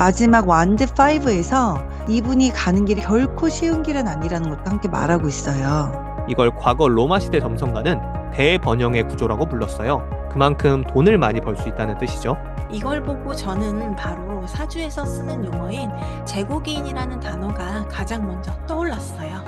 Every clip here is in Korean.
마지막 완드 5에서 이분이 가는 길이 결코 쉬운 길은 아니라는 것도 함께 말하고 있어요. 이걸 과거 로마 시대 점성가는 대번영의 구조라고 불렀어요. 그만큼 돈을 많이 벌 수 있다는 뜻이죠. 이걸 보고 저는 바로 사주에서 쓰는 용어인 제고기인이라는 단어가 가장 먼저 떠올랐어요.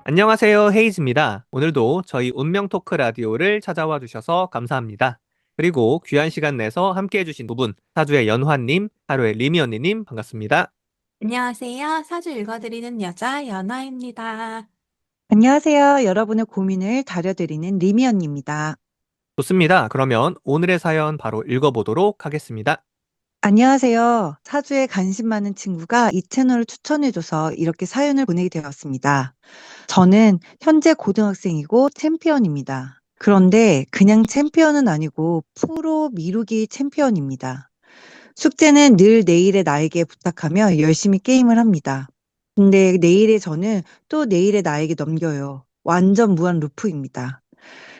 안녕하세요, 헤이즈입니다. 오늘도 저희 운명 토크 라디오를 찾아와 주셔서 감사합니다. 그리고 귀한 시간 내서 함께 해주신 두 분, 사주의 연화님, 하루의 리미 언니님 반갑습니다. 안녕하세요. 사주 읽어드리는 여자 연아입니다. 안녕하세요. 여러분의 고민을 다려드리는 리미언입니다. 좋습니다. 그러면 오늘의 사연 바로 읽어보도록 하겠습니다. 안녕하세요. 사주에 관심 많은 친구가 이 채널을 추천해줘서 이렇게 사연을 보내게 되었습니다. 저는 현재 고등학생이고 챔피언입니다. 그런데 그냥 챔피언은 아니고 프로 미루기 챔피언입니다. 숙제는 늘 내일의 나에게 부탁하며 열심히 게임을 합니다. 근데 내일의 저는 또 내일의 나에게 넘겨요. 완전 무한 루프입니다.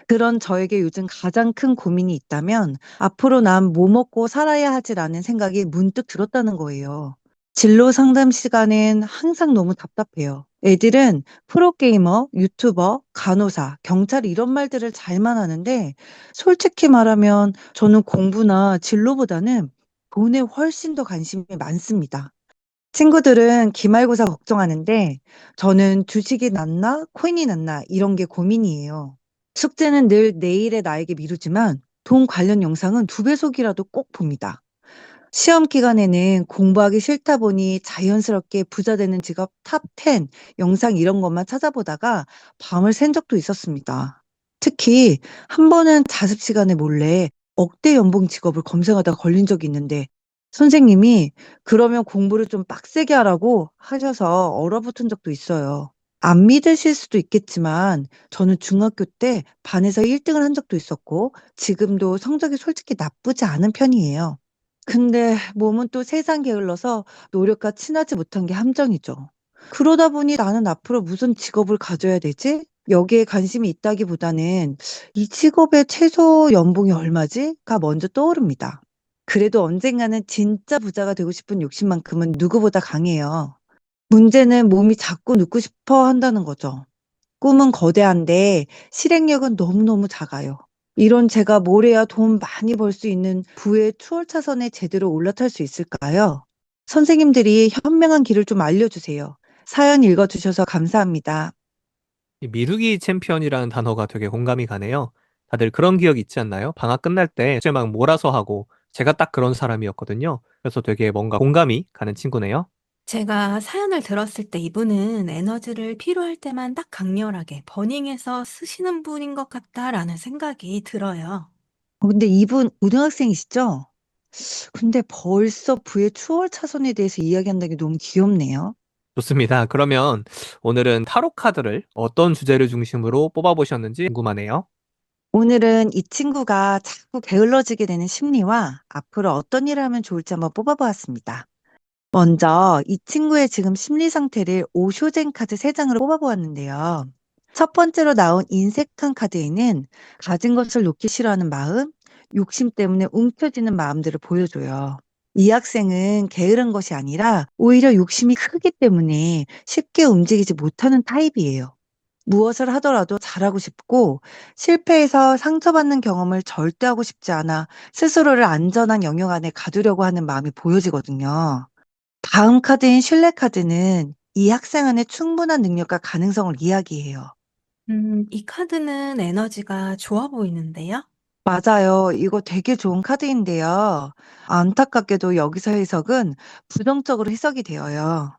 그런 저에게 요즘 가장 큰 고민이 있다면 앞으로 난 뭐 먹고 살아야 하지라는 생각이 문득 들었다는 거예요. 진로 상담 시간엔 항상 너무 답답해요. 애들은 프로게이머, 유튜버, 간호사, 경찰 이런 말들을 잘만 하는데 솔직히 말하면 저는 공부나 진로보다는 돈에 훨씬 더 관심이 많습니다. 친구들은 기말고사 걱정하는데 저는 주식이 낫나 코인이 낫나 이런 게 고민이에요. 숙제는 늘 내일의 나에게 미루지만 돈 관련 영상은 두 배속이라도 꼭 봅니다. 시험 기간에는 공부하기 싫다 보니 자연스럽게 부자 되는 직업 탑 10 영상 이런 것만 찾아보다가 밤을 샌 적도 있었습니다. 특히 한 번은 자습 시간에 몰래 억대 연봉 직업을 검색하다가 걸린 적이 있는데 선생님이 그러면 공부를 좀 빡세게 하라고 하셔서 얼어붙은 적도 있어요. 안 믿으실 수도 있겠지만 저는 중학교 때 반에서 1등을 한 적도 있었고 지금도 성적이 솔직히 나쁘지 않은 편이에요. 근데 몸은 또 세상 게을러서 노력과 친하지 못한 게 함정이죠. 그러다 보니 나는 앞으로 무슨 직업을 가져야 되지? 여기에 관심이 있다기보다는 이 직업의 최소 연봉이 얼마지?가 먼저 떠오릅니다. 그래도 언젠가는 진짜 부자가 되고 싶은 욕심만큼은 누구보다 강해요. 문제는 몸이 자꾸 눕고 싶어 한다는 거죠. 꿈은 거대한데 실행력은 너무너무 작아요. 이런 제가 뭘 해야 돈 많이 벌 수 있는 부의 추월 차선에 제대로 올라탈 수 있을까요? 선생님들이 현명한 길을 좀 알려주세요. 사연 읽어주셔서 감사합니다. 이 미루기 챔피언이라는 단어가 되게 공감이 가네요. 다들 그런 기억 있지 않나요? 방학 끝날 때 숙제 막 몰아서 하고 제가 딱 그런 사람이었거든요. 그래서 되게 뭔가 공감이 가는 친구네요. 제가 사연을 들었을 때 이분은 에너지를 필요할 때만 딱 강렬하게 버닝해서 쓰시는 분인 것 같다라는 생각이 들어요. 근데 이분 고등학생이시죠? 근데 벌써 부의 추월 차선에 대해서 이야기한다는 게 너무 귀엽네요. 좋습니다. 그러면 오늘은 타로 카드를 어떤 주제를 중심으로 뽑아보셨는지 궁금하네요. 오늘은 이 친구가 자꾸 게을러지게 되는 심리와 앞으로 어떤 일을 하면 좋을지 한번 뽑아보았습니다. 먼저 이 친구의 지금 심리 상태를 오쇼젠 카드 3장으로 뽑아보았는데요. 첫 번째로 나온 인색한 카드에는 가진 것을 놓기 싫어하는 마음, 욕심 때문에 움켜쥐는 마음들을 보여줘요. 이 학생은 게으른 것이 아니라 오히려 욕심이 크기 때문에 쉽게 움직이지 못하는 타입이에요. 무엇을 하더라도 잘하고 싶고 실패해서 상처받는 경험을 절대 하고 싶지 않아 스스로를 안전한 영역 안에 가두려고 하는 마음이 보여지거든요. 다음 카드인 신뢰 카드는 이 학생 안에 충분한 능력과 가능성을 이야기해요. 이 카드는 에너지가 좋아 보이는데요. 맞아요. 이거 되게 좋은 카드인데요. 안타깝게도 여기서 해석은 부정적으로 해석이 되어요.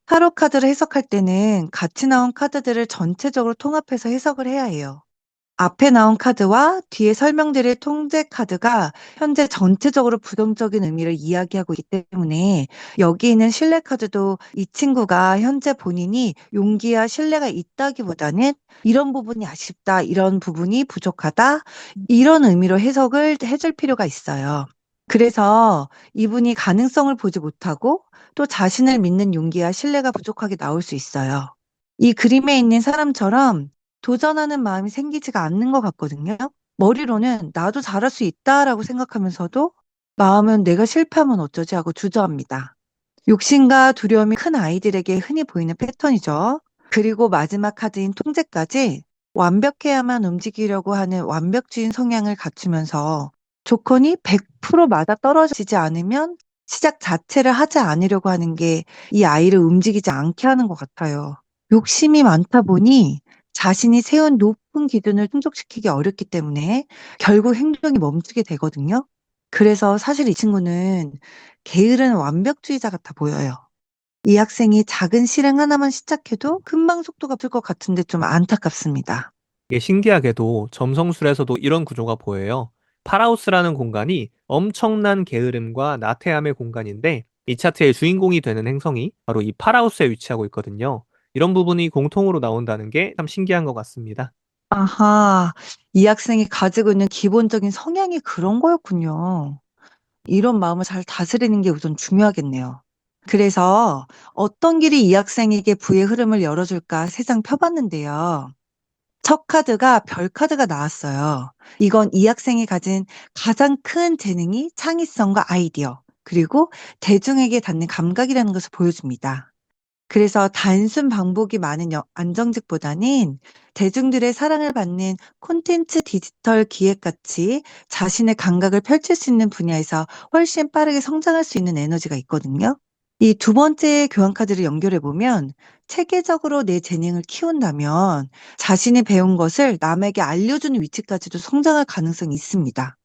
타로 카드를 해석할 때는 같이 나온 카드들을 전체적으로 통합해서 해석을 해야 해요. 앞에 나온 카드와 뒤에 설명드릴 통제 카드가 현재 전체적으로 부정적인 의미를 이야기하고 있기 때문에 여기 있는 신뢰 카드도 이 친구가 현재 본인이 용기와 신뢰가 있다기보다는 이런 부분이 아쉽다, 이런 부분이 부족하다, 이런 의미로 해석을 해줄 필요가 있어요. 그래서 이분이 가능성을 보지 못하고 또 자신을 믿는 용기와 신뢰가 부족하게 나올 수 있어요. 이 그림에 있는 사람처럼 도전하는 마음이 생기지가 않는 것 같거든요. 머리로는 '나도 잘할 수 있다.'라고 생각하면서도 마음은 내가 실패하면 어쩌지 하고 주저합니다. 욕심과 두려움이 큰 아이들에게 흔히 보이는 패턴이죠. 그리고 마지막 카드인 통제까지 완벽해야만 움직이려고 하는 완벽주의 성향을 갖추면서 조건이 100% 맞아떨어지지 않으면 시작 자체를 하지 않으려고 하는 게 이 아이를 움직이지 않게 하는 것 같아요. 욕심이 많다 보니 자신이 세운 높은 기준을 충족시키기 어렵기 때문에 결국 행동이 멈추게 되거든요. 그래서 사실 이 친구는 게으른 완벽주의자 같아 보여요. 이 학생이 작은 실행 하나만 시작해도 금방 속도가 붙을 것 같은데 좀 안타깝습니다. 이게 신기하게도 점성술에서도 이런 구조가 보여요. 파라우스라는 공간이 엄청난 게으름과 나태함의 공간인데 이 차트의 주인공이 되는 행성이 바로 이 파라우스에 위치하고 있거든요. 이런 부분이 공통으로 나온다는 게 참 신기한 것 같습니다. 아하, 이 학생이 가지고 있는 기본적인 성향이 그런 거였군요. 이런 마음을 잘 다스리는 게 우선 중요하겠네요. 그래서 어떤 길이 이 학생에게 부의 흐름을 열어줄까 세상 펴봤는데요. 첫 카드가 별 카드가 나왔어요. 이건 이 학생이 가진 가장 큰 재능이 창의성과 아이디어, 그리고 대중에게 닿는 감각이라는 것을 보여줍니다. 그래서 단순 방법이 많은 안정직보다는 대중들의 사랑을 받는 콘텐츠 디지털 기획같이 자신의 감각을 펼칠 수 있는 분야에서 훨씬 빠르게 성장할 수 있는 에너지가 있거든요. 이 두 번째 교환 카드를 연결해 보면 체계적으로 내 재능을 키운다면 자신이 배운 것을 남에게 알려주는 위치까지도 성장할 가능성이 있습니다.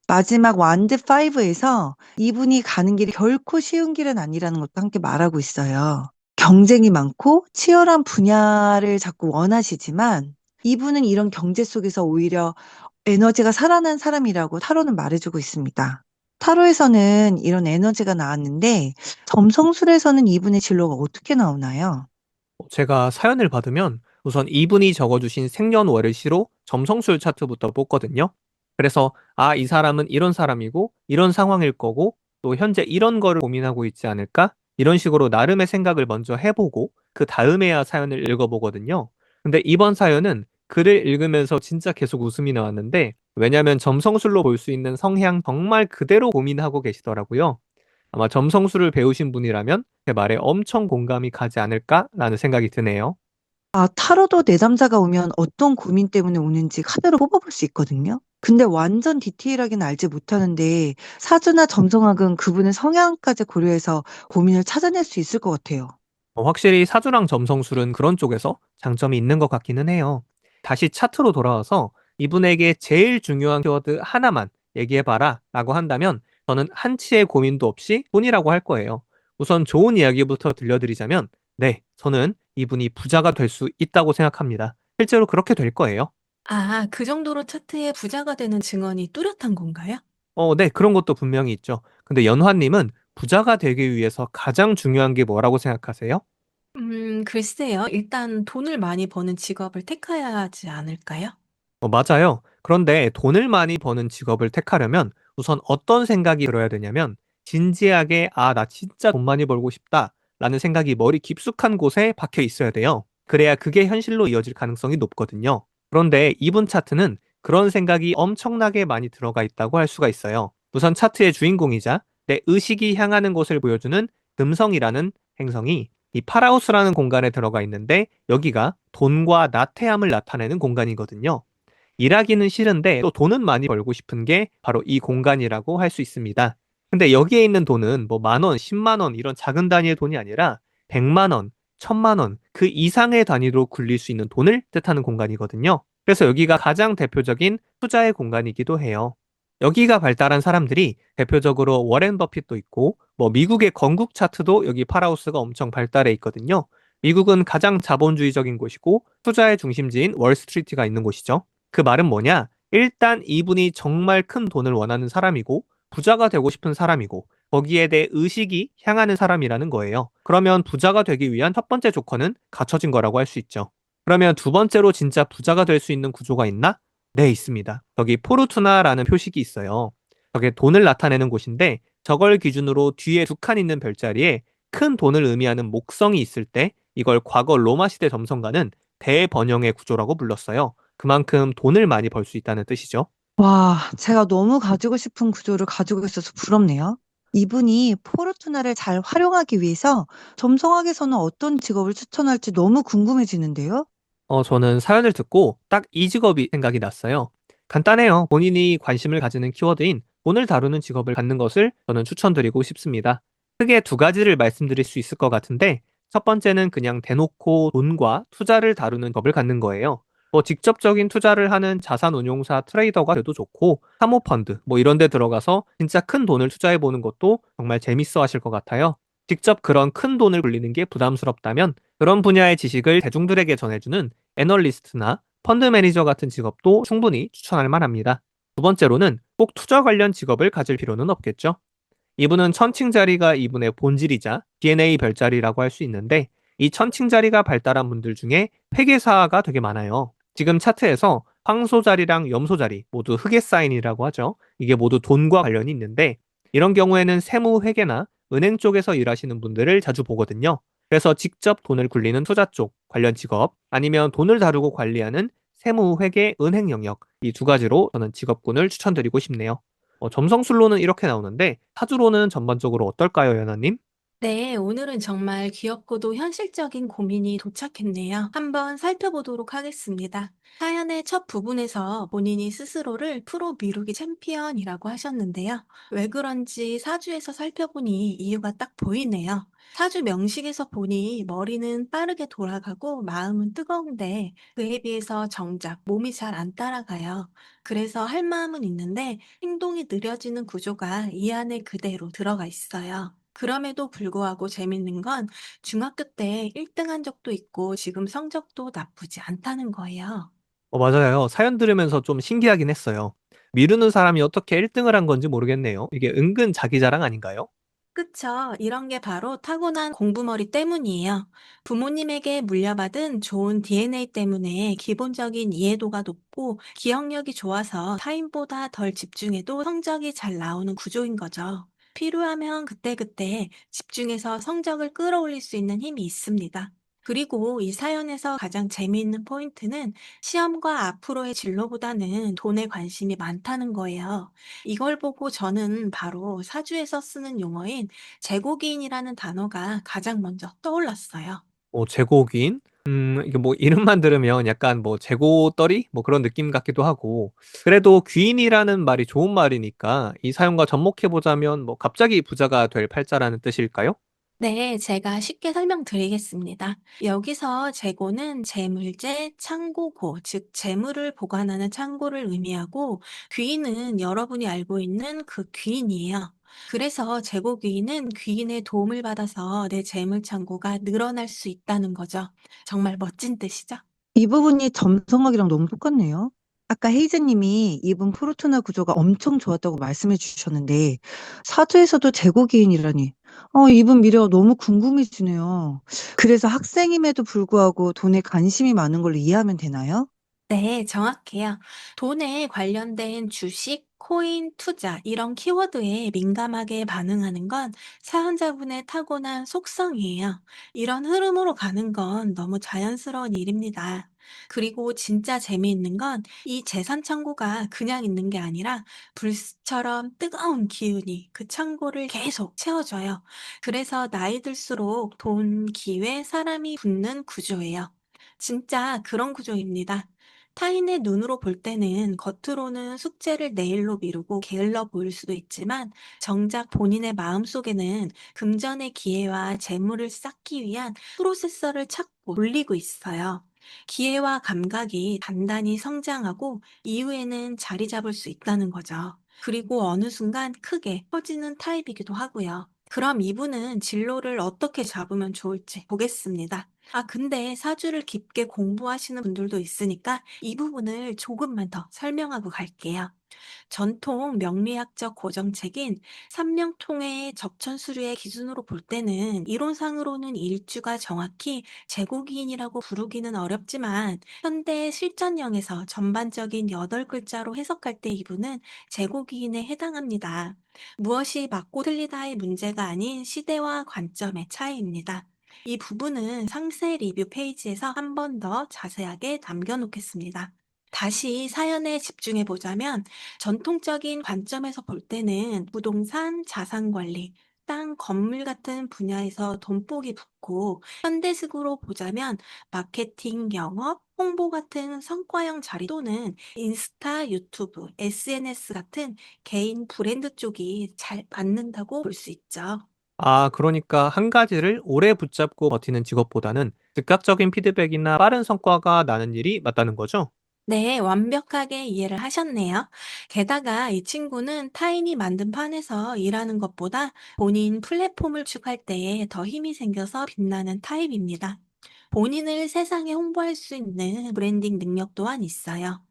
마지막 완드 5에서 이분이 가는 길이 결코 쉬운 길은 아니라는 것도 함께 말하고 있어요. 경쟁이 많고 치열한 분야를 자꾸 원하시지만 이분은 이런 경제 속에서 오히려 에너지가 살아난 사람이라고 타로는 말해주고 있습니다. 타로에서는 이런 에너지가 나왔는데 점성술에서는 이분의 진로가 어떻게 나오나요? 제가 사연을 받으면 우선 이분이 적어주신 생년월일 시로 점성술 차트부터 뽑거든요. 그래서 이 사람은 이런 사람이고 이런 상황일 거고 또 현재 이런 거를 고민하고 있지 않을까? 이런 식으로 나름의 생각을 먼저 해보고 그 다음에야 사연을 읽어보거든요. 근데 이번 사연은 글을 읽으면서 진짜 계속 웃음이 나왔는데 왜냐면 점성술로 볼 수 있는 성향 정말 그대로 고민하고 계시더라고요. 아마 점성술을 배우신 분이라면 제 말에 엄청 공감이 가지 않을까라는 생각이 드네요. 타로도 내담자가 오면 어떤 고민 때문에 오는지 카드로 뽑아볼 수 있거든요. 근데 완전 디테일하게는 알지 못하는데 사주나 점성학은 그분의 성향까지 고려해서 고민을 찾아낼 수 있을 것 같아요. 확실히 사주랑 점성술은 그런 쪽에서 장점이 있는 것 같기는 해요. 다시 차트로 돌아와서 이분에게 제일 중요한 키워드 하나만 얘기해봐라 라고 한다면 저는 한치의 고민도 없이 돈이라고 할 거예요. 우선 좋은 이야기부터 들려드리자면 네, 저는 이분이 부자가 될 수 있다고 생각합니다. 실제로 그렇게 될 거예요. 아, 그 정도로 차트에 부자가 되는 증언이 뚜렷한 건가요? 네. 그런 것도 분명히 있죠. 근데 연화님은 부자가 되기 위해서 가장 중요한 게 뭐라고 생각하세요? 글쎄요. 일단 돈을 많이 버는 직업을 택해야 하지 않을까요? 맞아요. 그런데 돈을 많이 버는 직업을 택하려면 우선 어떤 생각이 들어야 되냐면 진지하게 나 진짜 돈 많이 벌고 싶다 라는 생각이 머리 깊숙한 곳에 박혀 있어야 돼요. 그래야 그게 현실로 이어질 가능성이 높거든요. 그런데 이분 차트는 그런 생각이 엄청나게 많이 들어가 있다고 할 수가 있어요. 우선 차트의 주인공이자 내 의식이 향하는 곳을 보여주는 금성이라는 행성이 이 파라우스라는 공간에 들어가 있는데 여기가 돈과 나태함을 나타내는 공간이거든요. 일하기는 싫은데 또 돈은 많이 벌고 싶은 게 바로 이 공간이라고 할 수 있습니다. 근데 여기에 있는 돈은 뭐 만 원, 10만 원 이런 작은 단위의 돈이 아니라 100만 원, 1000만 원, 그 이상의 단위로 굴릴 수 있는 돈을 뜻하는 공간이거든요. 그래서 여기가 가장 대표적인 투자의 공간이기도 해요. 여기가 발달한 사람들이 대표적으로 워렌 버핏도 있고 뭐 미국의 건국 차트도 여기 파라우스가 엄청 발달해 있거든요. 미국은 가장 자본주의적인 곳이고 투자의 중심지인 월스트리트가 있는 곳이죠. 그 말은 뭐냐? 일단 이분이 정말 큰 돈을 원하는 사람이고 부자가 되고 싶은 사람이고 거기에 대해 의식이 향하는 사람이라는 거예요. 그러면 부자가 되기 위한 첫 번째 조건은 갖춰진 거라고 할 수 있죠. 그러면 두 번째로 진짜 부자가 될 수 있는 구조가 있나? 네, 있습니다. 여기 포르투나라는 표식이 있어요. 저게 돈을 나타내는 곳인데 저걸 기준으로 뒤에 두 칸 있는 별자리에 큰 돈을 의미하는 목성이 있을 때 이걸 과거 로마 시대 점성가는 대번영의 구조라고 불렀어요. 그만큼 돈을 많이 벌 수 있다는 뜻이죠. 와, 제가 너무 가지고 싶은 구조를 가지고 있어서 부럽네요. 이분이 포르투나를 잘 활용하기 위해서 점성학에서는 어떤 직업을 추천할지 너무 궁금해지는데요. 저는 사연을 듣고 딱 이 직업이 생각이 났어요. 간단해요. 본인이 관심을 가지는 키워드인 돈을 다루는 직업을 갖는 것을 저는 추천드리고 싶습니다. 크게 두 가지를 말씀드릴 수 있을 것 같은데, 첫 번째는 그냥 대놓고 돈과 투자를 다루는 법을 갖는 거예요. 뭐 직접적인 투자를 하는 자산운용사 트레이더가 돼도 좋고, 사모펀드 뭐 이런 데 들어가서 진짜 큰 돈을 투자해 보는 것도 정말 재밌어 하실 것 같아요. 직접 그런 큰 돈을 굴리는 게 부담스럽다면 그런 분야의 지식을 대중들에게 전해주는 애널리스트나 펀드 매니저 같은 직업도 충분히 추천할 만합니다. 두 번째로는 꼭 투자 관련 직업을 가질 필요는 없겠죠. 이분은 천칭자리가 이분의 본질이자 DNA 별자리라고 할 수 있는데, 이 천칭자리가 발달한 분들 중에 회계사가 되게 많아요. 지금 차트에서 황소자리랑 염소자리 모두 흑의 사인이라고 하죠. 이게 모두 돈과 관련이 있는데, 이런 경우에는 세무 회계나 은행 쪽에서 일하시는 분들을 자주 보거든요. 그래서 직접 돈을 굴리는 투자 쪽 관련 직업, 아니면 돈을 다루고 관리하는 세무 회계 은행 영역, 이 두 가지로 저는 직업군을 추천드리고 싶네요. 점성술로는 이렇게 나오는데 사주로는 전반적으로 어떨까요, 연하님? 네, 오늘은 정말 귀엽고도 현실적인 고민이 도착했네요. 한번 살펴보도록 하겠습니다. 사연의 첫 부분에서 본인이 스스로를 프로 미루기 챔피언이라고 하셨는데요. 왜 그런지 사주에서 살펴보니 이유가 딱 보이네요. 사주 명식에서 보니 머리는 빠르게 돌아가고 마음은 뜨거운데 그에 비해서 정작 몸이 잘 안 따라가요. 그래서 할 마음은 있는데 행동이 느려지는 구조가 이 안에 그대로 들어가 있어요. 그럼에도 불구하고 재밌는 건 중학교 때 1등 한 적도 있고 지금 성적도 나쁘지 않다는 거예요. 맞아요. 사연 들으면서 좀 신기하긴 했어요. 미루는 사람이 어떻게 1등을 한 건지 모르겠네요. 이게 은근 자기 자랑 아닌가요? 그쵸. 이런 게 바로 타고난 공부머리 때문이에요. 부모님에게 물려받은 좋은 DNA 때문에 기본적인 이해도가 높고 기억력이 좋아서 타인보다 덜 집중해도 성적이 잘 나오는 구조인 거죠. 필요하면 그때그때 집중해서 성적을 끌어올릴 수 있는 힘이 있습니다. 그리고 이 사연에서 가장 재미있는 포인트는 시험과 앞으로의 진로보다는 돈에 관심이 많다는 거예요. 이걸 보고 저는 바로 사주에서 쓰는 용어인 제고기인이라는 단어가 가장 먼저 떠올랐어요. 제고기인? 이게 뭐 이름만 들으면 약간 뭐 재고떨이? 뭐 그런 느낌 같기도 하고. 그래도 귀인이라는 말이 좋은 말이니까 이 사연과 접목해보자면 뭐 갑자기 부자가 될 팔자라는 뜻일까요? 네, 제가 쉽게 설명드리겠습니다. 여기서 재고는 재물재, 창고고, 즉 재물을 보관하는 창고를 의미하고 귀인은 여러분이 알고 있는 그 귀인이에요. 그래서 재고 귀인은 귀인의 도움을 받아서 내 재물 창고가 늘어날 수 있다는 거죠. 정말 멋진 뜻이죠? 이 부분이 점성학이랑 너무 똑같네요. 아까 헤이즈님이 이분 포르투나 구조가 엄청 좋았다고 말씀해 주셨는데, 사주에서도 제고기인이라니. 이분 미래가 너무 궁금해지네요. 그래서 학생임에도 불구하고 돈에 관심이 많은 걸로 이해하면 되나요? 네, 정확해요. 돈에 관련된 주식, 코인, 투자, 이런 키워드에 민감하게 반응하는 건 사연자분의 타고난 속성이에요. 이런 흐름으로 가는 건 너무 자연스러운 일입니다. 그리고 진짜 재미있는 건 이 재산 창고가 그냥 있는 게 아니라 불씨처럼 뜨거운 기운이 그 창고를 계속 채워줘요. 그래서 나이 들수록 돈, 기회, 사람이 붙는 구조예요. 진짜 그런 구조입니다. 타인의 눈으로 볼 때는 겉으로는 숙제를 내일로 미루고 게을러 보일 수도 있지만 정작 본인의 마음속에는 금전의 기회와 재물을 쌓기 위한 프로세서를 찾고 돌리고 있어요. 기회와 감각이 단단히 성장하고 이후에는 자리 잡을 수 있다는 거죠. 그리고 어느 순간 크게 퍼지는 타입이기도 하고요. 그럼 이분은 진로를 어떻게 잡으면 좋을지 보겠습니다. 근데 사주를 깊게 공부하시는 분들도 있으니까 이 부분을 조금만 더 설명하고 갈게요. 전통 명리학적 고정책인 삼명통해의 적천수류의 기준으로 볼 때는 이론상으로는 일주가 정확히 제고기인이라고 부르기는 어렵지만 현대 실전형에서 전반적인 8글자로 해석할 때 이분은 제고기인에 해당합니다. 무엇이 맞고 틀리다의 문제가 아닌 시대와 관점의 차이입니다. 이 부분은 상세 리뷰 페이지에서 한 번 더 자세하게 남겨놓겠습니다. 다시 사연에 집중해 보자면 전통적인 관점에서 볼 때는 부동산, 자산 관리, 땅, 건물 같은 분야에서 돈복이 붙고 현대식으로 보자면 마케팅, 영업, 홍보 같은 성과형 자리 또는 인스타, 유튜브, SNS 같은 개인 브랜드 쪽이 잘 맞는다고 볼 수 있죠. 아, 그러니까 한 가지를 오래 붙잡고 버티는 직업보다는 즉각적인 피드백이나 빠른 성과가 나는 일이 맞다는 거죠? 네, 완벽하게 이해를 하셨네요. 게다가 이 친구는 타인이 만든 판에서 일하는 것보다 본인 플랫폼을 축할 때에 더 힘이 생겨서 빛나는 타입입니다. 본인을 세상에 홍보할 수 있는 브랜딩 능력 또한 있어요.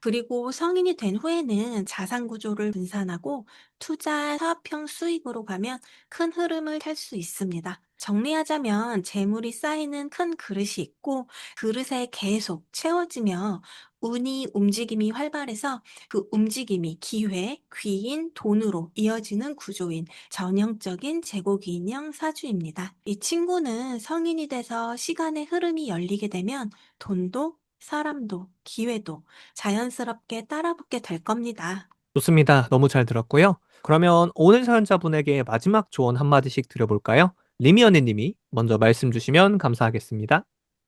그리고 성인이 된 후에는 자산 구조를 분산하고 투자, 사업형 수익으로 가면 큰 흐름을 탈 수 있습니다. 정리하자면 재물이 쌓이는 큰 그릇이 있고 그릇에 계속 채워지며 운이 움직임이 활발해서 그 움직임이 기회, 귀인, 돈으로 이어지는 구조인 전형적인 제고기인형 사주입니다. 이 친구는 성인이 돼서 시간의 흐름이 열리게 되면 돈도 사람도 기회도 자연스럽게 따라붙게 될 겁니다. 좋습니다. 너무 잘 들었고요. 그러면 오늘 사연자분에게 마지막 조언 한마디씩 드려볼까요? 리미 언니님이 먼저 말씀 주시면 감사하겠습니다.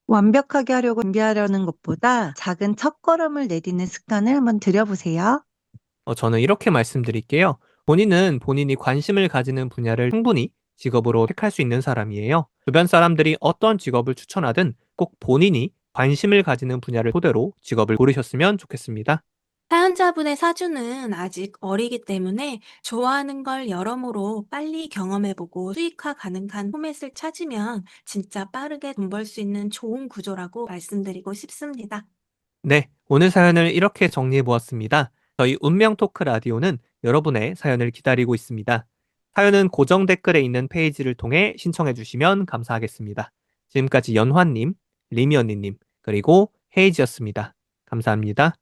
완벽하게 하려고 준비하려는 것보다 작은 첫걸음을 내딛는 습관을 한번 들여보세요. 저는 이렇게 말씀드릴게요. 본인은 본인이 관심을 가지는 분야를 충분히 직업으로 택할 수 있는 사람이에요. 주변 사람들이 어떤 직업을 추천하든 꼭 본인이 관심을 가지는 분야를 토대로 직업을 고르셨으면 좋겠습니다. 사연자분의 사주는 아직 어리기 때문에 좋아하는 걸 여러모로 빨리 경험해보고 수익화 가능한 포맷을 찾으면 진짜 빠르게 돈 벌 수 있는 좋은 구조라고 말씀드리고 싶습니다. 네, 오늘 사연을 이렇게 정리해 보았습니다. 저희 운명 토크 라디오는 여러분의 사연을 기다리고 있습니다. 사연은 고정 댓글에 있는 페이지를 통해 신청해 주시면 감사하겠습니다. 지금까지 연화님, 리미 언니님, 그리고 헤이지였습니다. 감사합니다.